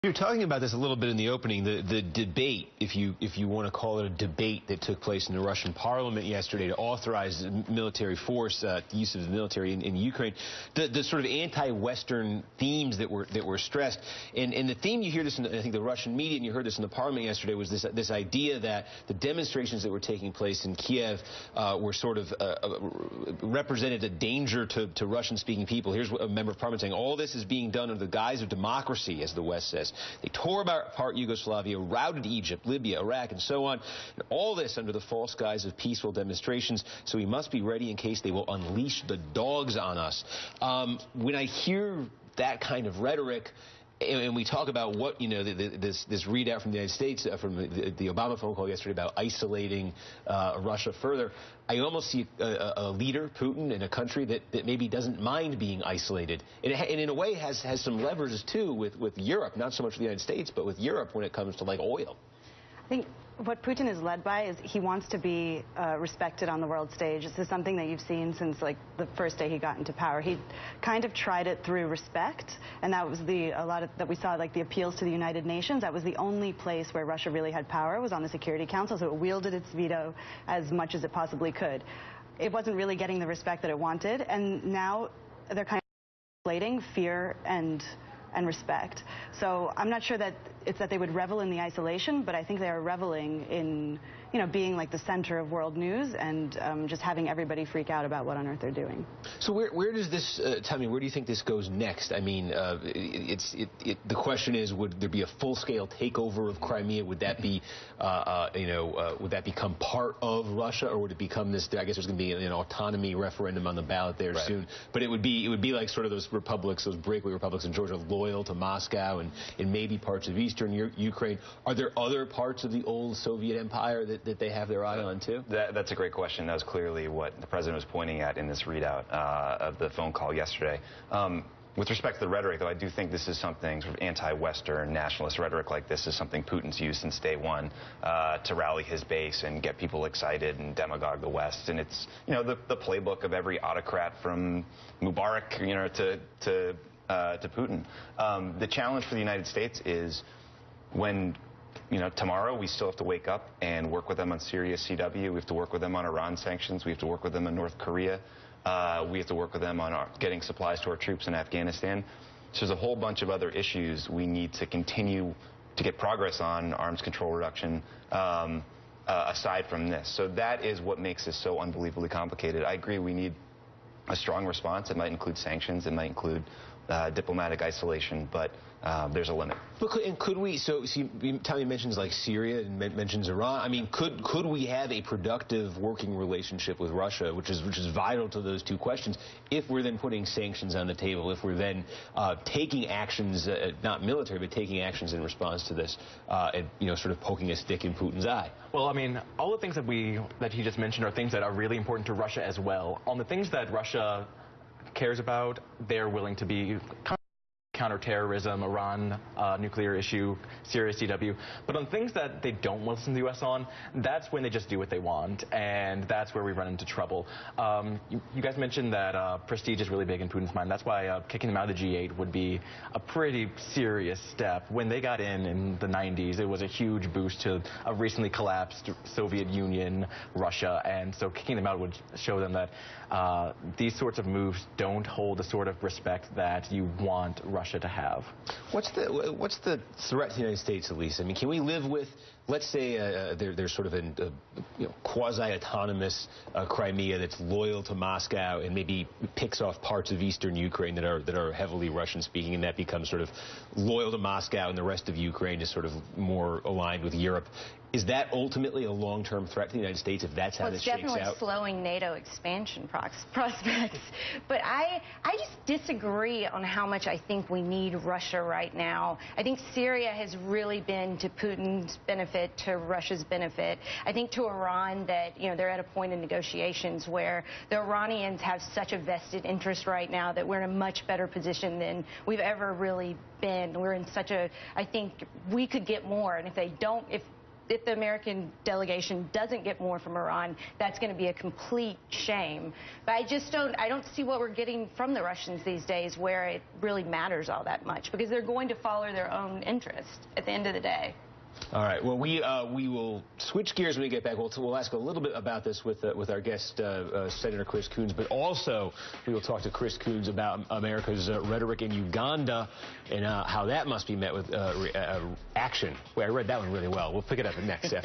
You were talking about this a little bit in the opening, the debate, if you want to call it a debate, that took place in the Russian parliament yesterday to authorize military force, the use of the military in Ukraine. The sort of anti-Western themes that were stressed, and the theme, you hear this in, I think, the Russian media, and you heard this in the parliament yesterday, was this idea that the demonstrations that were taking place in Kiev were sort of represented a danger to Russian-speaking people. Here's a member of parliament saying, all this is being done under the guise of democracy, as the West says. They tore apart Yugoslavia, routed Egypt, Libya, Iraq, and so on. And all this under the false guise of peaceful demonstrations. So we must be ready in case they will unleash the dogs on us. When I hear that kind of rhetoric, and we talk about what, this readout from the United States, from the Obama phone call yesterday about isolating Russia further, I almost see a leader, Putin, in a country that maybe doesn't mind being isolated. And in a way has some levers, too, with Europe, not so much the United States, but with Europe when it comes to, like, oil. I think what Putin is led by is he wants to be respected on the world stage. This is something that you've seen since, like, the first day he got into power. He kind of tried it through respect, and that was that we saw, like, the appeals to the United Nations. That was the only place where Russia really had power, was on the Security Council, so it wielded its veto as much as it possibly could. It wasn't really getting the respect that it wanted, and now they're kind of inflating fear and respect. So I'm not sure that it's that they would revel in the isolation, but I think they are reveling in, being like the center of world news and just having everybody freak out about what on earth they're doing. So where does this, tell me, where do you think this goes next? I mean, the question is, would there be a full-scale takeover of Crimea? Would that be, would that become part of Russia, or would it become this? I guess there's going to be an autonomy referendum on the ballot there soon. But it would be like sort of those republics, those breakaway republics in Georgia, loyal to Moscow and maybe parts of eastern Ukraine. Are there other parts of the old Soviet empire that they have their eye on, too? That's a great question. That was clearly what the president was pointing at in this readout of the phone call yesterday. With respect to the rhetoric, though, I do think this is something, sort of anti-Western nationalist rhetoric like this is something Putin's used since day one to rally his base and get people excited and demagogue the West. And it's, the playbook of every autocrat from Mubarak, to Putin. The challenge for the United States is when, tomorrow we still have to wake up and work with them on Syria CW. We have to work with them on Iran sanctions. We have to work with them on North Korea. We have to work with them on getting supplies to our troops in Afghanistan. So there's a whole bunch of other issues we need to continue to get progress on, arms control reduction, aside from this. So that is what makes this so unbelievably complicated. I agree we need a strong response. It might include sanctions. It might include diplomatic isolation, but there's a limit. But could we, so Tommy mentions like Syria and mentions Iran. I mean, could we have a productive working relationship with Russia, which is vital to those two questions, if we're then putting sanctions on the table, if we're then taking actions, not military, but taking actions in response to this, and, sort of poking a stick in Putin's eye? Well, I mean, all the things that he just mentioned are things that are really important to Russia as well. On the things that Russia cares about, they're willing to be counterterrorism, Iran, nuclear issue, Syria CW. But on things that they don't want to listen to the U.S. on, that's when they just do what they want, and that's where we run into trouble. You guys mentioned that prestige is really big in Putin's mind. That's why kicking them out of the G8 would be a pretty serious step. When they got in the 90s, it was a huge boost to a recently collapsed Soviet Union, Russia, and so kicking them out would show them that these sorts of moves don't hold the sort of respect that you want Russia to have. What's the threat to the United States, at least? I mean, can we live with, let's say, there's sort of a quasi-autonomous Crimea that's loyal to Moscow and maybe picks off parts of eastern Ukraine that are heavily Russian-speaking, and that becomes sort of loyal to Moscow, and the rest of Ukraine is sort of more aligned with Europe. Is that ultimately a long-term threat to the United States if that's how this shakes out? It's definitely slowing NATO expansion prospects. But I just disagree on how much I think we need Russia right now. I think Syria has really been to Putin's benefit, to Russia's benefit. I think to Iran that, they're at a point in negotiations where the Iranians have such a vested interest right now that we're in a much better position than we've ever really been. We're in such a, I think we could get more. And if they don't, if if the American delegation doesn't get more from Iran, that's going to be a complete shame. But I don't see what we're getting from the Russians these days where it really matters all that much, because they're going to follow their own interest at the end of the day. All right. Well, we will switch gears when we get back. We'll ask a little bit about this with our guest, Senator Chris Coons, but also we will talk to Chris Coons about America's rhetoric in Uganda and how that must be met with action. Well, I read that one really well. We'll pick it up next after.